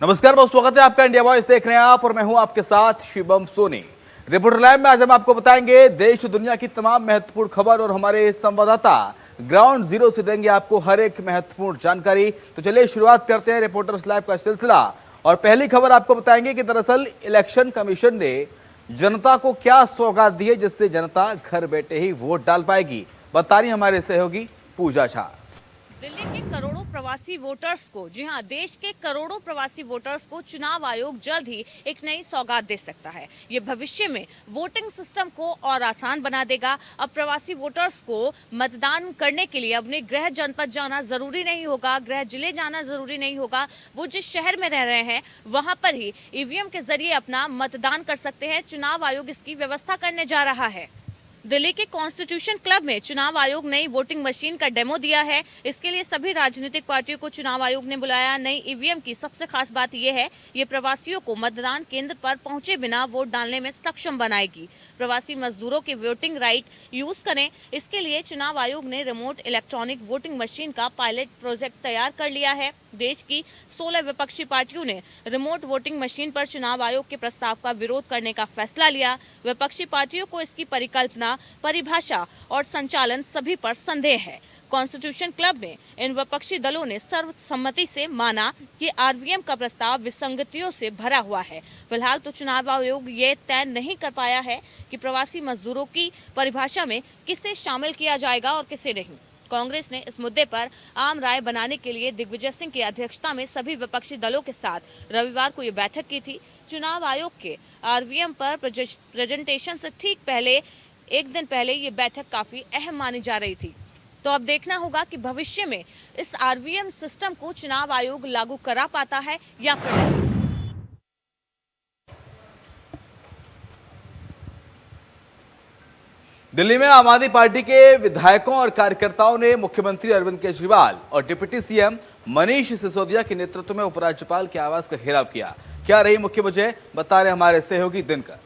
नमस्कार, बहुत स्वागत है आपका। इंडिया वॉइस देख रहे हैं आप और मैं हूं आपके साथ शिवम सोनी। रिपोर्टर लाइव में आज हम आपको बताएंगे देश दुनिया की तमाम महत्वपूर्ण खबर और हमारे संवाददाता ग्राउंड जीरो से देंगे आपको हर एक महत्वपूर्ण जानकारी। तो चलिए शुरुआत करते हैं रिपोर्टर्स लाइव का सिलसिला और पहली खबर आपको बताएंगे कि दरअसल इलेक्शन कमीशन ने जनता को क्या सौगात दी है जिससे जनता घर बैठे ही वोट डाल पाएगी। बता रही हमारे सहयोगी पूजा झा। दिल्ली के करोड़ों प्रवासी वोटर्स को, जी हां, देश के करोड़ों प्रवासी वोटर्स को चुनाव आयोग जल्द ही एक नई सौगात दे सकता है। ये भविष्य में वोटिंग सिस्टम को और आसान बना देगा। अब प्रवासी वोटर्स को मतदान करने के लिए अपने गृह जनपद जाना जरूरी नहीं होगा, गृह जिले जाना जरूरी नहीं होगा। वो जिस शहर में रह रहे हैं वहां पर ही ईवीएम के जरिए अपना मतदान कर सकते हैं। चुनाव आयोग इसकी व्यवस्था करने जा रहा है। दिल्ली के कॉन्स्टिट्यूशन क्लब में चुनाव आयोग नई वोटिंग मशीन का डेमो दिया है। इसके लिए सभी राजनीतिक पार्टियों को चुनाव आयोग ने बुलाया। नई ईवीएम की सबसे खास बात यह है, ये प्रवासियों को मतदान केंद्र पर पहुंचे बिना वोट डालने में सक्षम बनाएगी। प्रवासी मजदूरों के वोटिंग राइट यूज करें, इसके लिए चुनाव आयोग ने रिमोट इलेक्ट्रॉनिक वोटिंग मशीन का पायलट प्रोजेक्ट तैयार कर लिया है। देश की 16 विपक्षी पार्टियों ने रिमोट वोटिंग मशीन पर चुनाव आयोग के प्रस्ताव का विरोध करने का फैसला लिया। विपक्षी पार्टियों को इसकी परिकल्पना, परिभाषा और संचालन सभी पर संदेह है। कॉन्स्टिट्यूशन क्लब में इन विपक्षी दलों ने सर्वसम्मति से माना कि आरवीएम का प्रस्ताव विसंगतियों से भरा हुआ है। फिलहाल तो चुनाव आयोग ये तय नहीं कर पाया है कि प्रवासी मजदूरों की परिभाषा में किसे शामिल किया जाएगा और किसे नहीं। कांग्रेस ने इस मुद्दे पर आम राय बनाने के लिए दिग्विजय सिंह की अध्यक्षता में सभी विपक्षी दलों के साथ रविवार को ये बैठक की थी। चुनाव आयोग के आरवीएम पर प्रेजेंटेशन से ठीक पहले, एक दिन पहले, ये बैठक काफी अहम मानी जा रही थी। तो अब देखना होगा कि भविष्य में इस आरवीएम सिस्टम को चुनाव आयोग लागू करा पाता है या फिर नहीं। दिल्ली में आम आदमी पार्टी के विधायकों और कार्यकर्ताओं ने मुख्यमंत्री अरविंद केजरीवाल और डिप्टी सीएम मनीष सिसोदिया के नेतृत्व में उपराज्यपाल के आवास का घेराव किया। क्या रही मुख्य वजह, बता रहे हमारे सहयोगी दिनकर।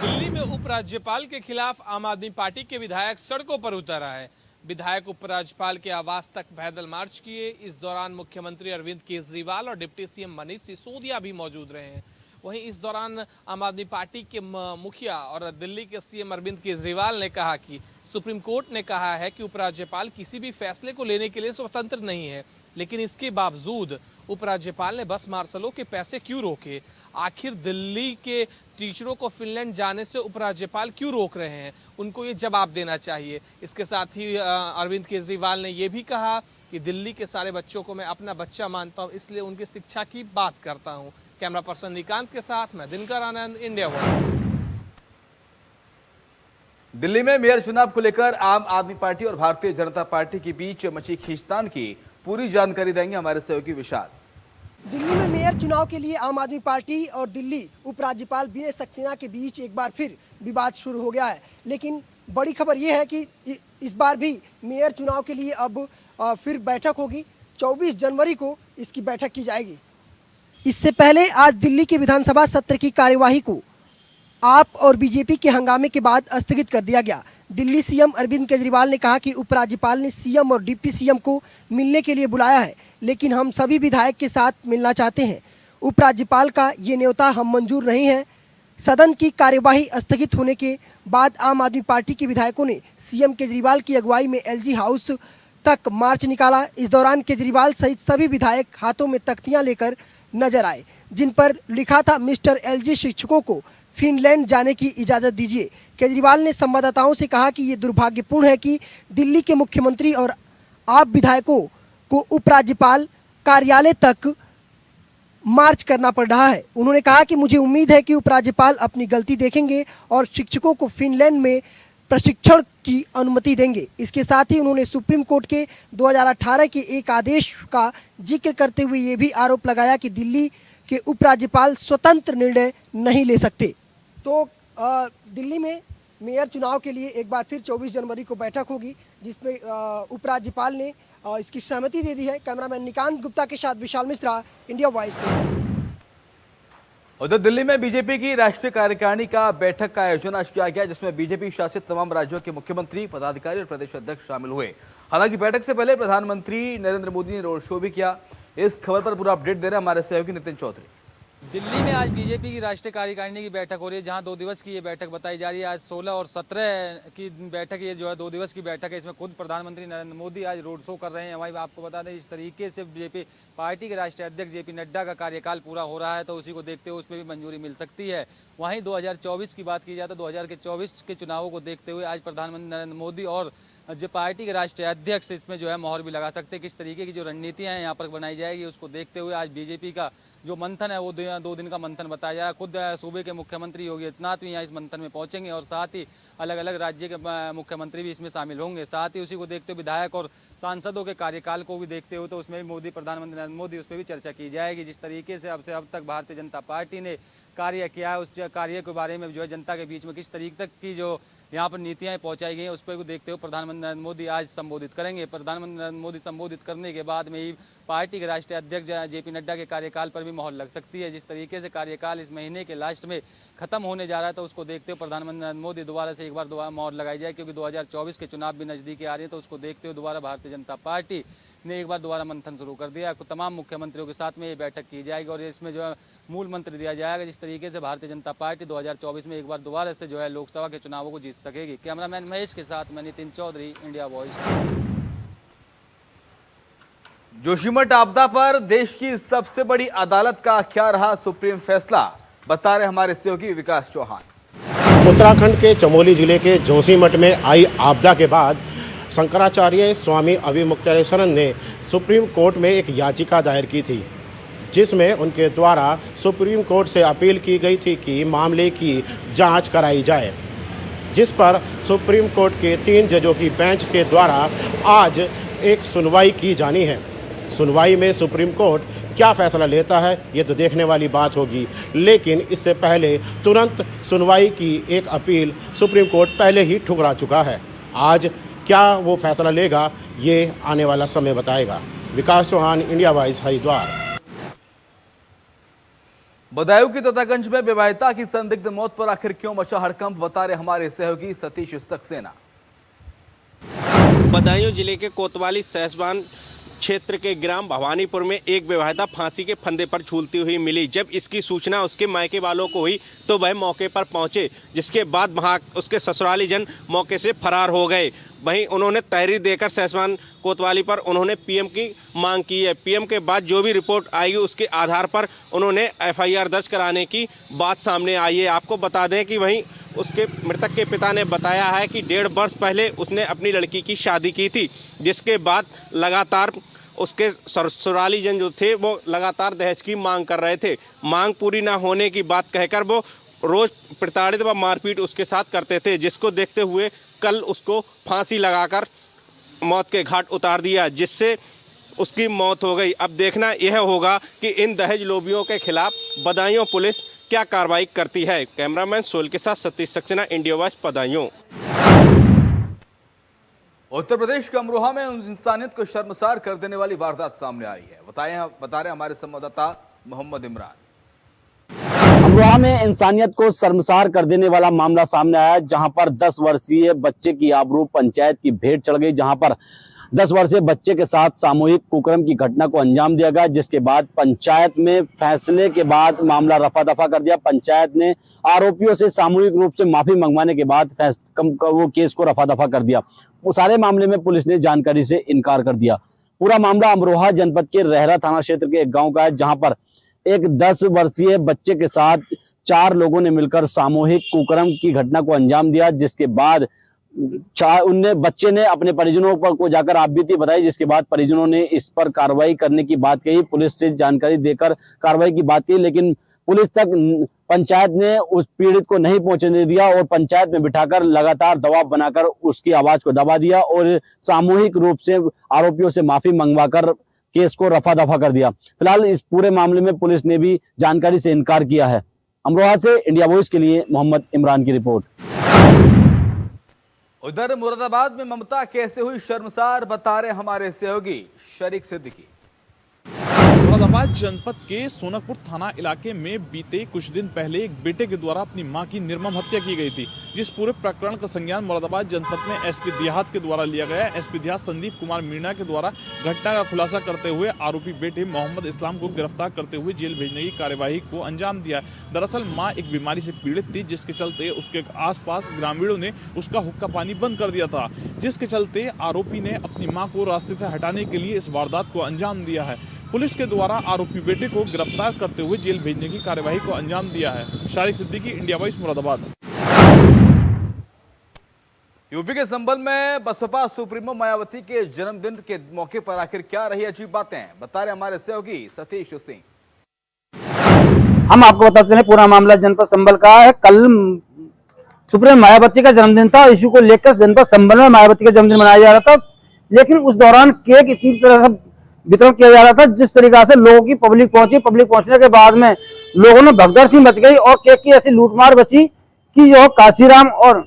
दिल्ली में उपराज्यपाल के खिलाफ आम आदमी पार्टी के विधायक सड़कों पर उतर आए। विधायक उपराज्यपाल के आवास तक पैदल मार्च किए। इस दौरान मुख्यमंत्री अरविंद केजरीवाल और डिप्टी सीएम मनीष सिसोदिया भी मौजूद रहे हैं। वहीं इस दौरान आम आदमी पार्टी के मुखिया और दिल्ली के सीएम अरविंद केजरीवाल ने कहा कि सुप्रीम कोर्ट ने कहा है कि उपराज्यपाल किसी भी फैसले को लेने के लिए स्वतंत्र नहीं है, लेकिन इसके बावजूद उपराज्यपाल ने बस मार्शलों के पैसे क्यों रोके? आखिर दिल्ली के टीचरों को फिनलैंड जाने से उपराज्यपाल क्यों रोक रहे हैं? उनको ये जवाब देना चाहिए। इसके साथ ही अरविंद केजरीवाल ने ये भी कहा कि दिल्ली के सारे बच्चों को मैं अपना बच्चा मानता हूँ, इसलिए उनकी शिक्षा की बात करता हूँ। कैमरा पर्सन निकांत के साथ मैं दिनकर आनंद, इंडिया वॉइस। दिल्ली में मेयर चुनाव को लेकर आम आदमी पार्टी और भारतीय जनता पार्टी के बीच मची खींचतान की पूरी जानकारी देंगे हमारे सहयोगी विशाल। दिल्ली में मेयर चुनाव के लिए आम आदमी पार्टी और दिल्ली उपराज्यपाल विनय सक्सेना के बीच एक बार फिर विवाद शुरू हो गया है। लेकिन बड़ी खबर यह है कि इस बार भी मेयर चुनाव के लिए अब फिर बैठक होगी। 24 जनवरी को इसकी बैठक की जाएगी। इससे पहले आज दिल्ली के विधानसभा सत्र की कार्यवाही को आप और बीजेपी के हंगामे के बाद स्थगित कर दिया गया। दिल्ली सीएम अरविंद केजरीवाल ने कहा कि उपराज्यपाल ने सीएम और डिप्टी सीएम को मिलने के लिए बुलाया है, लेकिन हम सभी विधायक के साथ मिलना चाहते हैं। उपराज्यपाल का ये न्योता हम मंजूर नहीं है। सदन की कार्यवाही स्थगित होने के बाद आम आदमी पार्टी के विधायकों ने सीएम केजरीवाल की अगुवाई में एलजी हाउस तक मार्च निकाला। इस दौरान केजरीवाल सहित सभी विधायक हाथों में तख्तियां लेकर नजर आए, जिन पर लिखा था मिस्टर एलजी शिक्षकों को फिनलैंड जाने की इजाज़त दीजिए। केजरीवाल ने संवाददाताओं से कहा कि ये दुर्भाग्यपूर्ण है कि दिल्ली के मुख्यमंत्री और आप विधायकों को उपराज्यपाल कार्यालय तक मार्च करना पड़ रहा है। उन्होंने कहा कि मुझे उम्मीद है कि उपराज्यपाल अपनी गलती देखेंगे और शिक्षकों को फिनलैंड में प्रशिक्षण की अनुमति देंगे। इसके साथ ही उन्होंने सुप्रीम कोर्ट के 2018 के एक आदेश का जिक्र करते हुए ये भी आरोप लगाया कि दिल्ली के उपराज्यपाल स्वतंत्र निर्णय नहीं ले सकते। तो दिल्ली में मेयर चुनाव के लिए एक बार फिर 24 जनवरी को बैठक होगी, जिसमें उपराज्यपाल ने इसकी सहमति दे दी है। कैमरामैन निकांत गुप्ता के साथ विशाल मिश्रा, इंडिया वॉइस। उधर दिल्ली में बीजेपी की राष्ट्रीय कार्यकारिणी का बैठक का आयोजन आज किया गया, जिसमें बीजेपी शासित तमाम राज्यों के मुख्यमंत्री, पदाधिकारी और प्रदेश अध्यक्ष शामिल हुए। हालांकि बैठक से पहले प्रधानमंत्री नरेंद्र मोदी ने रोड शो भी किया। इस खबर पर पूरा अपडेट दे रहे हैं हमारे सहयोगी नितिन चौधरी। दिल्ली में आज बीजेपी की राष्ट्रीय कार्यकारिणी की बैठक हो रही है, जहां 2 दिवस की ये बैठक बताई जा रही है। आज 16 और 17 की बैठक, ये जो है 2 दिवस की बैठक है। इसमें खुद प्रधानमंत्री नरेंद्र मोदी आज रोड शो कर रहे हैं। वहीं आपको बता दें, इस तरीके से बीजेपी पार्टी के राष्ट्रीय अध्यक्ष जेपी नड्डा का कार्यकाल पूरा हो रहा है, तो उसी को देखते हुए उसमें भी मंजूरी मिल सकती है। वहीं 2024 की बात की जाए तो 2024 के चुनावों को देखते हुए आज प्रधानमंत्री नरेंद्र मोदी और जो पार्टी के राष्ट्रीय अध्यक्ष इसमें जो है मोहर भी लगा सकते हैं। किस तरीके की जो रणनीतियां हैं यहाँ पर बनाई जाएगी, उसको देखते हुए आज बीजेपी का जो मंथन है वो 2 दिन का मंथन बताया जा रहा है। खुद सूबे के मुख्यमंत्री योगी आदित्यनाथ भी यहाँ इस मंथन में पहुंचेंगे और साथ ही अलग अलग राज्य के मुख्यमंत्री भी इसमें शामिल होंगे। साथ ही उसी को देखते हुए विधायक और सांसदों के कार्यकाल को भी देखते हुए तो उसमें भी मोदी, प्रधानमंत्री नरेंद्र मोदी, उस पर भी चर्चा की जाएगी। जिस तरीके से अब तक भारतीय जनता पार्टी ने कार्य किया है, उस कार्य के बारे में जो है जनता के बीच में किस तरीके तक की जो यहाँ पर नीतियाँ पहुँचाई गई हैं, उस पर देखते हुए प्रधानमंत्री नरेंद्र मोदी आज संबोधित करेंगे। प्रधानमंत्री नरेंद्र मोदी संबोधित करने के बाद में ही पार्टी के राष्ट्रीय अध्यक्ष जेपी नड्डा के कार्यकाल पर भी मोहर लग सकती है। जिस तरीके से कार्यकाल इस महीने के लास्ट में खत्म होने जा रहा है, तो उसको देखते हुए प्रधानमंत्री नरेंद्र मोदी दोबारा से एक बार मोहर लगाई जाए, क्योंकि 2024 के चुनाव भी नज़दीक आ रही है। तो उसको देखते हुए दोबारा भारतीय जनता पार्टी ने एक बार दोबारा मंथन शुरू कर दिया। तमाम मुख्यमंत्रियों के साथ में ये बैठक की जाएगी और इसमें जो है मूल मंत्र दिया जाएगा, जिस तरीके से भारतीय जनता पार्टी 2024 में एक बार दोबारा से जो है लोकसभा के चुनावों को जीत सकेगी। कैमरामैन महेश के साथ मैं नितिन चौधरी, इंडिया वॉइस। जोशीमठ आपदा पर देश की सबसे बड़ी अदालत का क्या रहा सुप्रीम फैसला, बता रहे हमारे सहयोगी विकास चौहान। उत्तराखंड के चमोली जिले के जोशीमठ में आई आपदा के बाद शंकराचार्य स्वामी अभिमुक्तेश्वरन ने सुप्रीम कोर्ट में एक याचिका दायर की थी, जिसमें उनके द्वारा सुप्रीम कोर्ट से अपील की गई थी कि मामले की जांच कराई जाए, जिस पर सुप्रीम कोर्ट के 3 जजों की बेंच के द्वारा आज एक सुनवाई की जानी है। सुनवाई में सुप्रीम कोर्ट क्या फैसला लेता है ये तो देखने वाली बात होगी, लेकिन इससे पहले तुरंत सुनवाई की एक अपील सुप्रीम कोर्ट पहले ही ठुकरा चुका है। आज क्या वो फैसला लेगा ये आने वाला समय बताएगा। विकास चौहान, इंडिया वॉइस, हरिद्वार। बदायूं की ततागंज में विवाहिता की संदिग्ध मौत पर आखिर क्यों मचा हड़कंप, बता रहे हमारे सहयोगी सतीश सक्सेना। बदायूं जिले के कोतवाली सहसबान क्षेत्र के ग्राम भवानीपुर में एक विवाहिता फांसी के फंदे पर झूलती हुई मिली। जब इसकी सूचना उसके मायके वालों को हुई तो वह मौके पर पहुंचे, जिसके बाद वहां उसके ससुराली जन मौके से फरार हो गए। वहीं उन्होंने तहरीर देकर सहसबान कोतवाली पर उन्होंने पीएम की मांग की है। पीएम के बाद जो भी रिपोर्ट आएगी उसके आधार पर उन्होंने एफआईआर दर्ज कराने की बात सामने आई है। आपको बता दें कि वहीं उसके मृतक के पिता ने बताया है कि 1.5 वर्ष पहले उसने अपनी लड़की की शादी की थी, जिसके बाद लगातार उसके ससुराली जन जो थे वो लगातार दहेज की मांग कर रहे थे। मांग पूरी ना होने की बात कहकर वो रोज़ प्रताड़ित व मारपीट उसके साथ करते थे, जिसको देखते हुए कल उसको फांसी लगाकर मौत के घाट उतार दिया, जिससे उसकी मौत हो गई। अब देखना यह होगा कि इन दहेज लोभियों के खिलाफ बदायूं पुलिस क्या कार्रवाई करती है। कैमरामैन सोल के साथ सतीश सक्सेना, इंडिया वॉइस, बदायूं। उत्तर प्रदेश के अमरोहा में इंसानियत को शर्मसार कर देने वाली वारदात सामने आ रही है, बता रहे हमारे संवाददाता मोहम्मद इमरान। अमरोहा में इंसानियत को शर्मसार कर देने वाला मामला सामने आया, जहां पर 10 वर्षीय बच्चे की आबरू पंचायत की भेंट चढ़ गई, जहां पर 10 वर्षीय बच्चे के साथ सामूहिक कुकर्म की घटना को अंजाम दिया गया, जिसके बाद पंचायत में फैसले के बाद मामला रफा दफा कर दिया। पंचायत ने आरोपियों से सामूहिक रूप से माफी मंगवाने के बाद वो केस को रफा दफा कर दिया। वो सारे मामले में पुलिस ने जानकारी से इनकार कर दिया। पूरा मामला अमरोहा जनपद के रहरा थाना क्षेत्र के एक गांव का है, जहां पर एक 10 वर्षीय बच्चे के साथ 4 लोगों ने मिलकर सामूहिक कुकर्म की घटना को अंजाम दिया, जिसके बाद बच्चे ने अपने परिजनों पर को जाकर आपबीती बताई, जिसके बाद परिजनों ने इस पर कार्रवाई करने की बात कही, पुलिस से जानकारी देकर कार्रवाई की बात कही, लेकिन पुलिस तक पंचायत ने उस पीड़ित को नहीं पहुंचने दिया और पंचायत में बिठाकर लगातार दबाव बनाकर उसकी आवाज को दबा दिया और सामूहिक रूप से आरोपियों से माफी मंगवाकर केस को रफा दफा कर दिया। फिलहाल इस पूरे मामले में पुलिस ने भी जानकारी से इनकार किया है। अमरोहा से इंडिया वॉइस के लिए मोहम्मद इमरान की रिपोर्ट। उधर मुरादाबाद में ममता कैसे हुई शर्मसार, बता रहे हमारे सहयोगी शरीक सिद्दीकी। मुरादाबाद जनपद के सोनकपुर थाना इलाके में बीते कुछ दिन पहले एक बेटे के द्वारा अपनी मां की निर्मम हत्या की गई थी, जिस पूरे प्रकरण का संज्ञान मुरादाबाद जनपद में एसपी देहात के द्वारा लिया गया। एसपी देहात संदीप कुमार मीणा के द्वारा घटना का खुलासा करते हुए आरोपी बेटे मोहम्मद इस्लाम को गिरफ्तार करते हुए जेल भेजने की कार्यवाही को अंजाम दिया। दरअसल माँ एक बीमारी से पीड़ित थी, जिसके चलते उसके आसपास ग्रामीणों ने उसका हुक्का पानी बंद कर दिया था, जिसके चलते आरोपी ने अपनी मां को रास्ते से हटाने के लिए इस वारदात को अंजाम दिया है। पुलिस के द्वारा आरोपी बेटे को गिरफ्तार करते हुए जेल भेजने की कार्यवाही को अंजाम दिया है। Shariq Siddiqui, India voice, Moradabad. UP के संभल में बसपा सुप्रीमो मायावती के जन्मदिन के मौके पर आखिर क्या रही अजीब बातें, बता रहे हमारे सहयोगी सतीश सिंह। हम आपको बताते हैं पूरा मामला जनपद संभल का है। कल सुप्रीमो मायावती का जन्मदिन था। इशू को लेकर जनपद संभल में मायावती का जन्मदिन मनाया जा रहा था, लेकिन उस दौरान केक इतनी तरह से वितरण किया जा रहा था जिस तरीका से लोगों की पब्लिक पहुंचने के बाद में लोगों में भगदड़ सी मच गई और केक की ऐसी लूटमार बची कि जो काशीराम और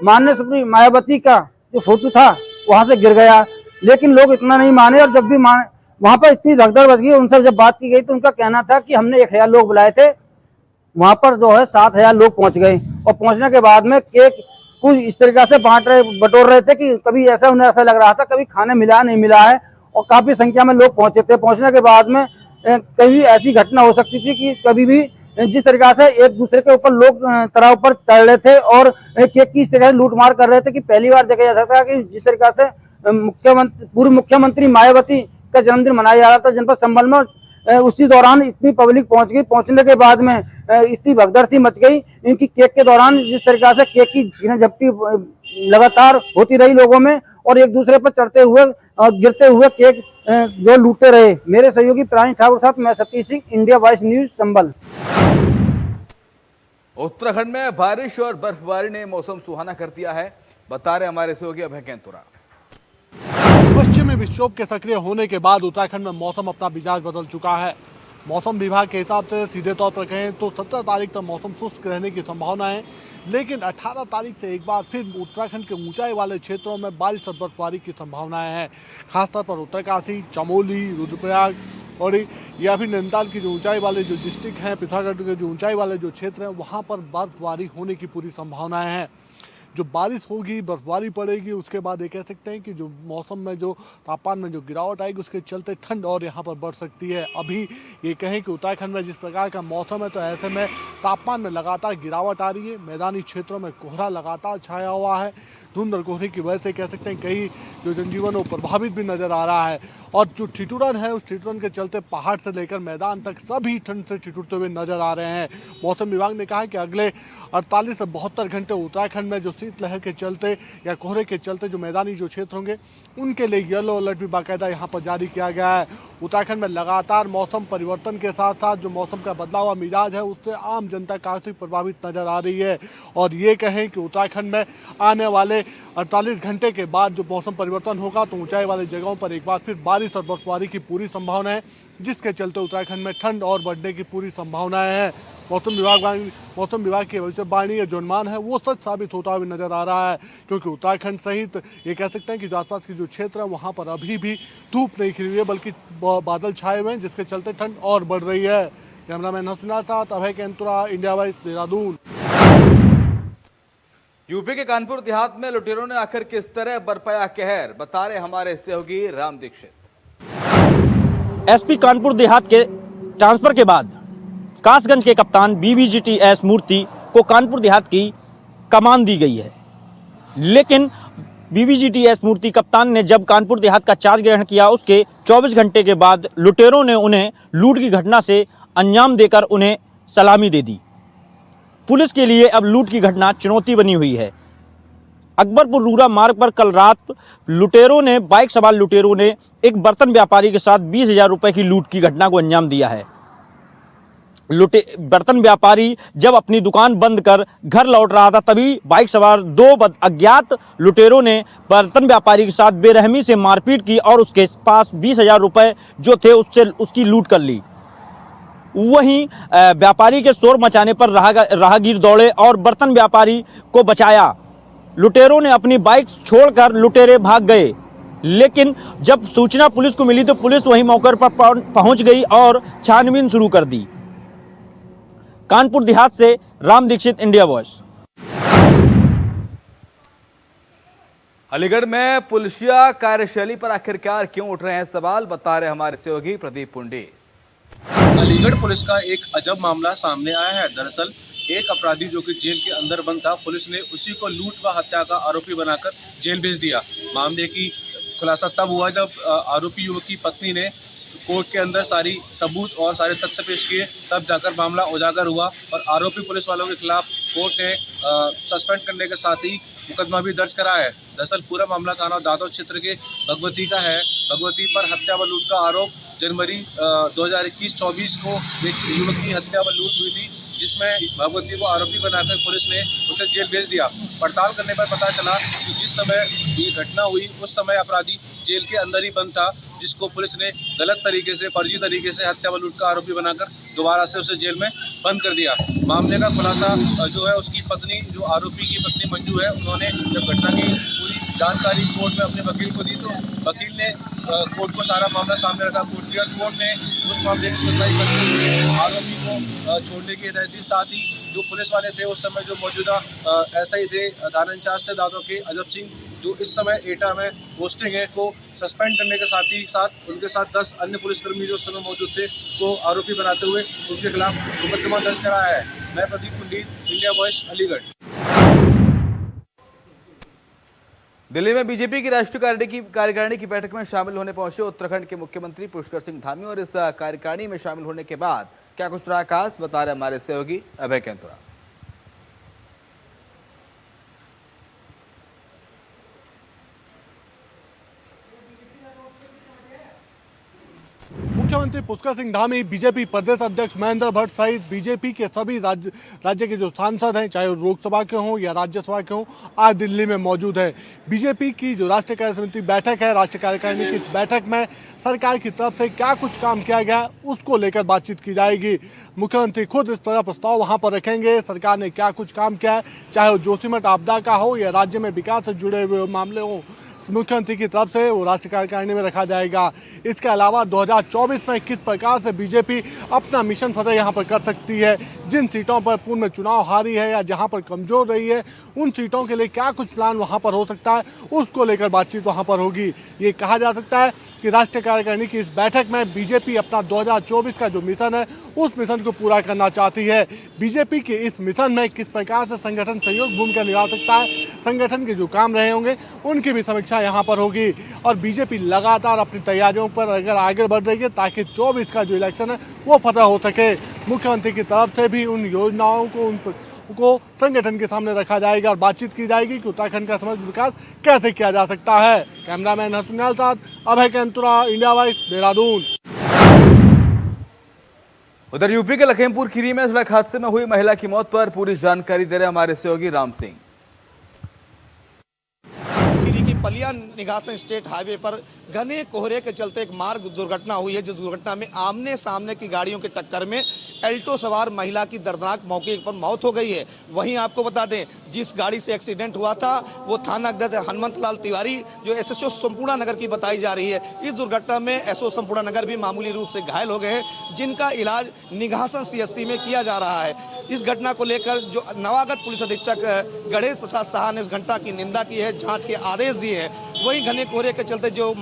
माननीय सुप्रीमो मायावती का जो फोटो था वहां से गिर गया। लेकिन लोग इतना नहीं माने और जब भी वहां पर इतनी भगदड़ मच गई, उनसे जब बात की गई तो उनका कहना था कि हमने 1000 लोग बुलाए थे, वहां पर जो है 7000 लोग पहुंच गए और पहुंचने के बाद में केक कुछ इस तरीका से बटोर रहे थे कि कभी ऐसा उन्हें ऐसा लग रहा था कभी खाने मिला नहीं मिला है, और काफी संख्या में लोग पहुंचे थे। पहुंचने के बाद में कभी ऐसी घटना हो सकती थी कि कभी भी जिस तरीका से एक दूसरे के ऊपर लोग तराव पर चढ़ रहे थे और केक की इस तरह से लूटमार कर रहे थे कि पहली बार देखा जा सकता है कि जिस तरीका से पूर्व मुख्यमंत्री मायावती का जन्मदिन मनाया जा रहा था जनपद संभल में, उसी दौरान इतनी पब्लिक पहुंच गई। पहुंचने के बाद में इतनी भगदड़ सी मच गई इनकी केक के दौरान, जिस तरीका से केक की झपटी लगातार होती रही लोगों में और एक दूसरे पर चढ़ते हुए और गिरते हुए केक जो लूटते रहे। मेरे सहयोगी प्राणी ठाकुर साथ मैं Satish Singh, India Voice News Sambhal. Uttarakhand में बारिश और बर्फबारी ने मौसम सुहाना कर दिया है, बता रहे हमारे सहयोगी अभय कैंतुरा। पश्चिमी विक्षोभ के सक्रिय होने के बाद उत्तराखंड में मौसम अपना मिजाज बदल चुका है। मौसम विभाग के हिसाब से सीधे तौर पर कहें तो 17 तारीख तक मौसम शुष्क रहने की संभावना है, लेकिन 18 तारीख से एक बार फिर उत्तराखंड के ऊंचाई वाले क्षेत्रों में बारिश और बर्फबारी की संभावनाएं हैं। खासतौर पर उत्तरकाशी, चमोली, रुद्रप्रयाग और या फिर नैनीताल की जो ऊंचाई वाले जो डिस्ट्रिक्ट हैं, पिथौरागढ़ के जो ऊंचाई वाले जो क्षेत्र हैं, वहाँ पर बर्फबारी होने की पूरी संभावनाएँ हैं। जो बारिश होगी, बर्फबारी पड़ेगी, उसके बाद ये कह सकते हैं कि जो मौसम में जो तापमान में जो गिरावट आएगी उसके चलते ठंड और यहाँ पर बढ़ सकती है। अभी ये कहें कि उत्तराखंड में जिस प्रकार का मौसम है तो ऐसे में तापमान में लगातार गिरावट आ रही है। मैदानी क्षेत्रों में कोहरा लगातार छाया हुआ है। धुंध और कोहरे की वजह से कह सकते हैं कई जो जनजीवन वो प्रभावित भी नजर आ रहा है और जो ठिठुरन है उस ठिठुरन के चलते पहाड़ से लेकर मैदान तक सभी ठंड से ठिठुरते हुए नजर आ रहे हैं। मौसम विभाग ने कहा कि अगले 48 से 72 घंटे उत्तराखंड में जो शीतलहर के चलते या कोहरे के चलते जो मैदानी जो क्षेत्र होंगे उनके लिए येलो अलर्ट भी बाकायदा यहाँ पर जारी किया गया है। उत्तराखंड में लगातार मौसम परिवर्तन के साथ साथ जो मौसम का बदला हुआ मिजाज है उससे आम जनता काफी प्रभावित नजर आ रही है और ये कहें कि उत्तराखंड में आने वाले 48 घंटे के बाद जो मौसम परिवर्तन होगा तो ऊंचाई वाली जगहों पर एक बार फिर बारिश और बर्फबारी की पूरी संभावना है, जिसके चलते उत्तराखंड में ठंड और बढ़ने की पूरी संभावनाएं हैं। मौसम विभाग की भविष्यवाणी या जो अनुमान है वो सच साबित होता हुआ नजर आ रहा है, क्योंकि उत्तराखंड सहित ये कह सकते हैं कि जो आसपास के जो क्षेत्र है वहाँ पर अभी भी धूप नहीं खिली हुई है बल्कि बादल छाए हुए हैं, जिसके चलते ठंड और बढ़ रही है। कैमरामैन हसना साथ Abhay Kaintura, India Voice, Dehradun. UP के कानपुर देहात में लुटेरों ने आखिर किस तरह बरपाया कहर, बता रहे हमारे सहयोगी राम दीक्षित। एसपी कानपुर देहात के ट्रांसफर के बाद कासगंज के कप्तान BVGTS मूर्ति को कानपुर देहात की कमान दी गई है, लेकिन BVGTS मूर्ति कप्तान ने जब कानपुर देहात का चार्ज ग्रहण किया उसके 24 घंटे के बाद लुटेरों ने उन्हें लूट की घटना से अंजाम देकर उन्हें सलामी दे दी। पुलिस के लिए अब लूट की घटना चुनौती बनी हुई है। अकबरपुर रूरा मार्ग पर कल रात बाइक सवार लुटेरों ने एक बर्तन व्यापारी के साथ 20,000 रुपए की लूट की घटना को अंजाम दिया है। बर्तन व्यापारी जब अपनी दुकान बंद कर घर लौट रहा था तभी बाइक सवार 2 अज्ञात लुटेरों ने बर्तन व्यापारी के साथ बेरहमी से मारपीट की और उसके पास 20,000 रुपए जो थे उसकी लूट कर ली। वहीं व्यापारी के शोर मचाने पर राहगीर दौड़े और बर्तन व्यापारी को बचाया। लुटेरों ने अपनी बाइक छोड़कर लुटेरे भाग गए। लेकिन जब सूचना पुलिस को मिली तो पुलिस वहीं मौके पर पहुंच गई और छानबीन शुरू कर दी। कानपुर देहात से राम दीक्षित, इंडिया वॉइस। अलीगढ़ में पुलिसिया कार्यशैली पर आखिरकार क्यों उठ रहे हैं सवाल, बता रहे हमारे सहयोगी प्रदीप पुंडी। अलीगढ़ पुलिस का एक अजब मामला सामने आया है। दरअसल एक अपराधी जो कि जेल के अंदर बंद था, पुलिस ने उसी को लूट व हत्या का आरोपी बनाकर जेल भेज दिया। मामले की खुलासा तब हुआ जब आरोपी युवक की पत्नी ने कोर्ट के अंदर सारी सबूत और सारे तथ्य पेश किए, तब जाकर मामला उजागर हुआ और आरोपी पुलिस वालों के खिलाफ कोर्ट ने सस्पेंड करने के साथ ही मुकदमा भी दर्ज करा है। दरअसल पूरा मामला थाना दादो क्षेत्र के भगवती का है। भगवती पर हत्या व लूट का आरोप जनवरी 2021-24 को एक युवक की हत्या व लूट हुई थी, जिसमें भगवती को आरोपी बनाकर पुलिस ने उसे जेल भेज दिया। पड़ताल करने पर पता चला कि जिस समय ये घटना हुई उस समय अपराधी जेल के अंदर ही बंद था, जिसको पुलिस ने गलत तरीके से, फर्जी तरीके से हत्या व लूट का आरोपी बनाकर दोबारा से उसे जेल में बंद कर दिया। मामले का खुलासा जो है उसकी पत्नी, जो आरोपी की पत्नी मंजू है, उन्होंने जब घटना की पूरी जानकारी कोर्ट में अपने वकील को दी तो वकील ने कोर्ट को सारा मामला सामने रखा। कोर्ट ने उस मामले की सुनवाई करते हुए आरोपी को छोड़ने की हिदायत दी। साथ ही जो पुलिस वाले थे उस समय, जो मौजूदा एसआई थे थाना इंचार्ज थे दादो के अजब सिंह, जो इस समय एटा में पोस्टिंग है, को सस्पेंड करने के साथ ही साथ उनके साथ 10 अन्य पुलिसकर्मी जो उस समय मौजूद थे को आरोपी बनाते हुए उनके खिलाफ मुकदमा दर्ज कराया है। मैं प्रदीप पुंडी, इंडिया वॉइस, अलीगढ़। दिल्ली में बीजेपी की राष्ट्रीय कार्यकारिणी की बैठक में शामिल होने पहुंचे उत्तराखंड के मुख्यमंत्री पुष्कर सिंह धामी, और इस कार्यकारिणी में शामिल होने के बाद क्या कुछ रहा खास, बता रहे हमारे सहयोगी अभय कैंतुरा। मुख्यमंत्री पुष्कर सिंह धामी, बीजेपी प्रदेश अध्यक्ष महेंद्र भट्ट सहित बीजेपी के सभी राज्य के जो सांसद हैं, चाहे वो लोकसभा के हों या राज्यसभा के हों, आज दिल्ली में मौजूद है। बीजेपी की जो राष्ट्रीय कार्य समिति बैठक है, राष्ट्रीय कार्यकारिणी की बैठक में सरकार की तरफ से क्या कुछ काम किया गया उसको लेकर बातचीत की जाएगी। मुख्यमंत्री खुद इस पर प्रस्ताव वहाँ पर रखेंगे। सरकार ने क्या कुछ काम किया है, चाहे वो जोशीमठ आपदा का हो या राज्य में विकास से जुड़े हुए मामले हों, मुख्यमंत्री की तरफ से वो राष्ट्रीय कार्यकारिणी में रखा जाएगा। इसके अलावा 2024 में किस प्रकार से बीजेपी अपना मिशन फतेह यहाँ पर कर सकती है, जिन सीटों पर पूर्व में चुनाव हारी है या जहाँ पर कमजोर रही है, उन सीटों के लिए क्या कुछ प्लान वहाँ पर हो सकता है, उसको लेकर बातचीत वहाँ पर होगी। ये कहा जा सकता है कि राष्ट्रीय कार्यकारिणी की इस बैठक में बीजेपी अपना 2024 का जो मिशन है उस मिशन को पूरा करना चाहती है। बीजेपी के इस मिशन में किस प्रकार से संगठन सहयोग भूमिका निभा सकता है, संगठन के जो काम रहे होंगे उनकी भी समीक्षा यहाँ पर होगी। और बीजेपी लगातार अपनी तैयारियों पर अगर आगे बढ़ रही है ताकि 24 का जो इलेक्शन है वो फतह हो सके। मुख्यमंत्री की तरफ से भी उन योजनाओं को संगठन के सामने रखा जाएगा और बातचीत की जाएगी कि उत्तराखंड का समग्र विकास कैसे किया जा सकता है। कैमरामैन हसनलाल साथ अभय कैंतुरा, इंडिया वॉइस, देहरादून। उधर यूपी के लखीमपुर खीरी में सड़क हादसे में हुई महिला की मौत पर पूरी जानकारी दे रहे हमारे सहयोगी राम सिंह। खीरी की पलिया निगासन स्टेट हाईवे पर घने कोहरे के चलते एक मार्ग दुर्घटना हुई है, जिस दुर्घटना में आमने सामने की गाड़ियों की टक्कर में एल्टो सवार महिला की दर्दनाक मौके पर मौत हो गई है। वहीं आपको बता दें, जिस गाड़ी से एक्सीडेंट हुआ था वो थाना अध्यक्ष हनुमंत लाल तिवारी, जो एसएचओ संपूर्ण नगर की बताई जा रही है। इस दुर्घटना में एसओ संपूर्ण नगर भी मामूली रूप से घायल हो गए हैं, जिनका इलाज निगासन सीएचसी में किया जा रहा है। इस घटना को लेकर जो नवागत पुलिस अधीक्षक गणेश प्रसाद साहा ने इस घटना की निंदा की है, जांच के आदेश दिए हैं। वहीं घने कोहरे के चलते जो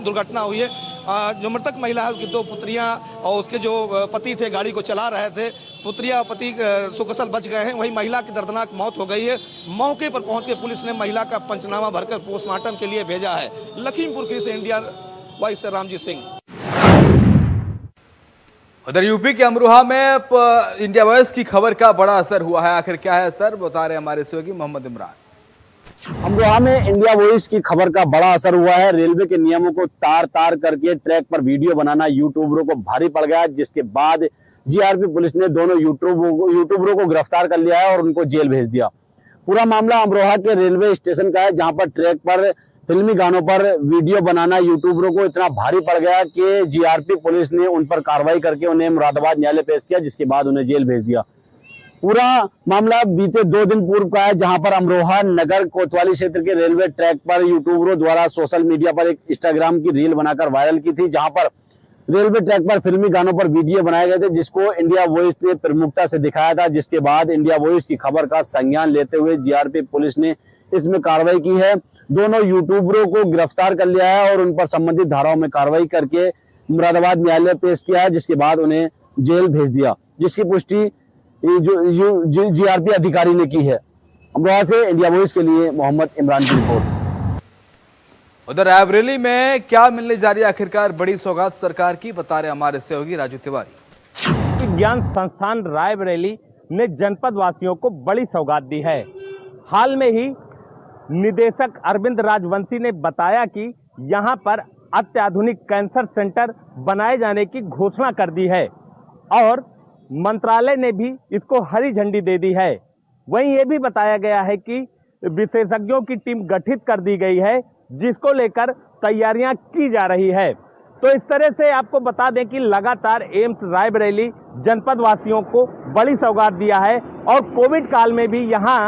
दुर्घटना हुई है, जो मृतक महिला है उसकी 2 पुत्रियां और उसके जो पति थे गाड़ी को चला रहे थे, पुत्रियां और पति सुकुशल बच गए हैं। वहीं महिला की दर्दनाक मौत हो गई है। मौके पर पहुंच के पुलिस ने महिला का पंचनामा भरकर पोस्टमार्टम के लिए भेजा है। लखीमपुर खीरी से इंडिया वॉइस से रामजी सिंह। उधर यूपी के अमरोहा में इंडिया वॉइस की खबर का बड़ा असर हुआ है। आखिर क्या है असर, बता रहे हमारे सहयोगी मोहम्मद इमरान। अमरोहा में इंडिया वॉइस की खबर का बड़ा असर हुआ है। रेलवे के नियमों को तार तार करके ट्रैक पर वीडियो बनाना यूट्यूबरों को भारी पड़ गया, जिसके बाद जीआरपी पुलिस ने दोनों यूट्यूबरों को गिरफ्तार कर लिया है और उनको जेल भेज दिया। पूरा मामला अमरोहा के रेलवे स्टेशन का है, जहां पर ट्रैक पर फिल्मी गानों पर वीडियो बनाना यूट्यूबरों को इतना भारी पड़ गया कि जीआरपी पुलिस ने उन पर कार्रवाई करके उन्हें मुरादाबाद न्यायालय पेश किया, जिसके बाद उन्हें जेल भेज दिया। पूरा मामला बीते 2 दिन पूर्व का है, जहां पर अमरोहा नगर कोतवाली क्षेत्र के रेलवे ट्रैक पर यूट्यूबरों द्वारा सोशल मीडिया पर एक इंस्टाग्राम की रील बनाकर वायरल की थी, जहां पर रेलवे ट्रैक पर फिल्मी गानों पर वीडियो बनाए गए थे, जिसको इंडिया वॉइस ने प्रमुखता से दिखाया था। जिसके बाद इंडिया वॉइस की खबर का संज्ञान लेते हुए जीआरपी पुलिस ने इसमें कार्रवाई की है। दोनों यूट्यूबरों को गिरफ्तार कर लिया है और उन पर संबंधित धाराओं में कार्रवाई करके मुरादाबाद न्यायालय पेश किया है, जिसके बाद उन्हें जेल भेज दिया, जिसकी पुष्टि जो जीआरपी अधिकारी ने की है। अमरोहा से इंडिया वॉइस के लिए मोहम्मद इमरान की रिपोर्ट। उधर रायबरेली में क्या मिलने जा रही है आखिरकार बड़ी सौगात सरकार की, बता रहे हमारे सहयोगी राजू तिवारी। विज्ञान संस्थान रायबरेली ने जनपद वासियों को बड़ी सौगात दी है। हाल में ही निदेशक अरविंद राजवंशी ने बताया कि यहां पर अत्याधुनिक कैंसर सेंटर बनाए जाने की घोषणा कर दी है और मंत्रालय ने भी इसको हरी झंडी दे दी है। वहीं ये भी बताया गया है कि विशेषज्ञों की टीम गठित कर दी गई है, जिसको लेकर तैयारियां की जा रही है। तो इस तरह से आपको बता दें कि लगातार एम्स रायबरेली जनपद वासियों को बड़ी सौगात दिया है और कोविड काल में भी यहां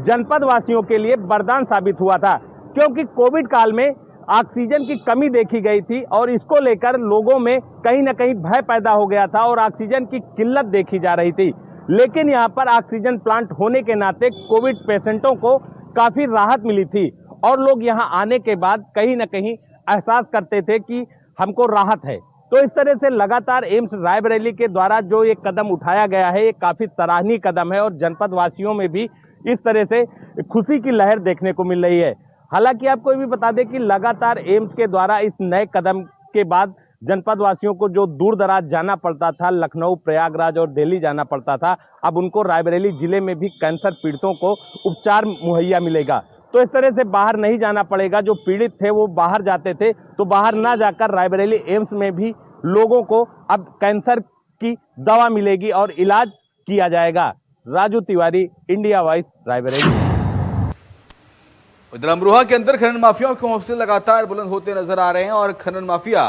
जनपद वासियों के लिए वरदान साबित हुआ था, क्योंकि कोविड काल में ऑक्सीजन की कमी देखी गई थी और इसको लेकर लोगों में कहीं ना कहीं भय पैदा हो गया था और ऑक्सीजन की किल्लत देखी जा रही थी। लेकिन यहाँ पर ऑक्सीजन प्लांट होने के नाते कोविड पेशेंटों को काफी राहत मिली थी और लोग यहाँ आने के बाद कहीं ना कहीं एहसास करते थे कि हमको राहत है। तो इस तरह से लगातार एम्स रायबरेली के द्वारा जो ये कदम उठाया गया है, ये काफी सराहनीय कदम है और जनपद वासियों में भी इस तरह से खुशी की लहर देखने को मिल रही है। हालांकि आपको ये भी बता दें कि लगातार एम्स के द्वारा इस नए कदम के बाद जनपद वासियों को जो दूर दराज जाना पड़ता था, लखनऊ, प्रयागराज और दिल्ली जाना पड़ता था, अब उनको रायबरेली जिले में भी कैंसर पीड़ितों को उपचार मुहैया मिलेगा। तो इस तरह से बाहर नहीं जाना पड़ेगा। जो पीड़ित थे वो बाहर जाते थे, तो बाहर ना जाकर रायबरेली एम्स में भी लोगों को अब कैंसर की दवा मिलेगी और इलाज किया जाएगा। Raju Tiwari, India voice, Raebareli. उधर अमरोहा के अंदर खनन माफियाओं के हौसले लगातार बुलंद होते नजर आ रहे हैं और खनन माफिया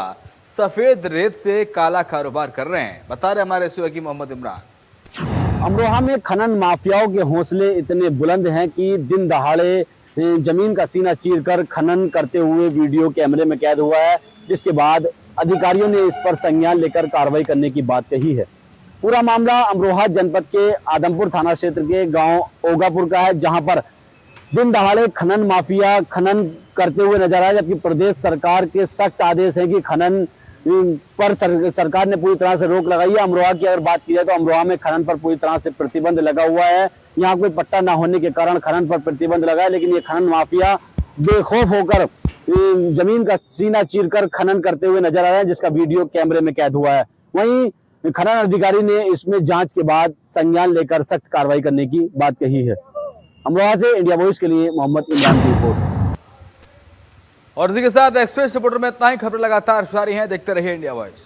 सफेद रेत से काला कारोबार कर रहे हैं, बता रहे हमारे सहयोगी मोहम्मद इमरान। अमरोहा में खनन माफियाओं के हौसले इतने बुलंद हैं कि दिन दहाड़े जमीन का सीना चीरकर खनन करते हुए वीडियो कैमरे में कैद हुआ है, जिसके बाद अधिकारियों ने इस पर संज्ञान लेकर कार्रवाई करने की बात कही है। पूरा मामला अमरोहा जनपद के आदमपुर थाना क्षेत्र के गांव ओगापुर का है, जहां पर दिन दहाड़े खनन माफिया खनन करते हुए नजर आए, जबकि प्रदेश सरकार के सख्त आदेश है कि खनन पर सरकार ने पूरी तरह से रोक लगाई है। अमरोहा की अगर बात की जाए तो अमरोहा में खनन पर पूरी तरह से प्रतिबंध लगा हुआ है। यहाँ कोई पट्टा ना होने के कारण खनन पर प्रतिबंध लगा है, लेकिन ये खनन माफिया बेखौफ होकर जमीन का सीना चीरकर खनन करते हुए नजर आ रहे हैं, जिसका वीडियो कैमरे में कैद हुआ है। वहीं खनन अधिकारी ने इसमें जांच के बाद संज्ञान लेकर सख्त कार्रवाई करने की बात कही है। अमरोहा से इंडिया वॉइस के लिए मोहम्मद इमरान की रिपोर्ट। और इसी के साथ एक्सप्रेस रिपोर्टर में इतना ही। खबरें लगातार जारी हैं, देखते रहिए इंडिया वॉइस।